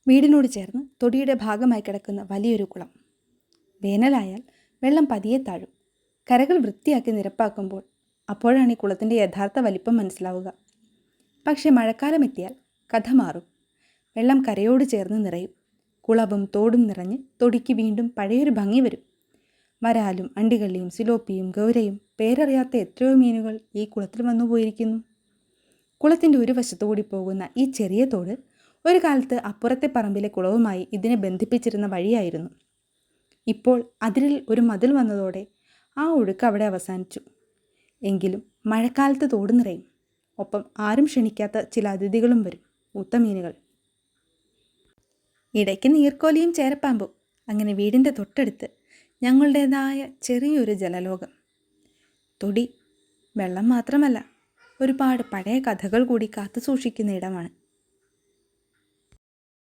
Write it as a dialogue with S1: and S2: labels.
S1: വീടിനോട് ചേർന്ന് തൊടിയുടെ ഭാഗമായി കിടക്കുന്ന വലിയൊരു കുളം. വേനലായാൽ വെള്ളം പതിയെ താഴും. കരകൾ വൃത്തിയാക്കി നിരപ്പാക്കുമ്പോൾ അപ്പോഴാണ് ഈ കുളത്തിൻ്റെ യഥാർത്ഥ വലിപ്പം മനസ്സിലാവുക. പക്ഷേ മഴക്കാലം എത്തിയാൽ കഥ മാറും. വെള്ളം കരയോട് ചേർന്ന് നിറയും. കുളവും തോടും നിറഞ്ഞ് തൊടിക്ക് വീണ്ടും പഴയൊരു ഭംഗി വരും. വരാലും അണ്ടികള്ളിയും സിലോപ്പിയും ഗൗരയും പേരറിയാത്ത എത്രയോ മീനുകൾ ഈ കുളത്തിൽ വന്നു പോയിരിക്കുന്നു. കുളത്തിൻ്റെ ഒരു വശത്തുകൂടി പോകുന്ന ഈ ചെറിയ തോട് ഒരു കാലത്ത് അപ്പുറത്തെ പറമ്പിലെ കുളവുമായി ഇതിനെ ബന്ധിപ്പിച്ചിരുന്ന വഴിയായിരുന്നു. ഇപ്പോൾ അതിരിൽ ഒരു മതിൽ വന്നതോടെ ആ ഒഴുക്ക് അവിടെ അവസാനിച്ചു. എങ്കിലും മഴക്കാലത്ത് തോട് നിറയും. ഒപ്പം ആരും ക്ഷണിക്കാത്ത ചില അതിഥികളും വരും, ഊത്തമീനുകൾ. ഇടയ്ക്ക് നീർക്കോലിയും ചേരപ്പാമ്പും. അങ്ങനെ വീടിൻ്റെ തൊട്ടടുത്ത് ഞങ്ങളുടേതായ ചെറിയൊരു ജലലോകം. തൊടി വെള്ളം മാത്രമല്ല, ഒരുപാട് പഴയ കഥകൾ കൂടി കാത്തു സൂക്ഷിക്കുന്ന ഇടമാണ്.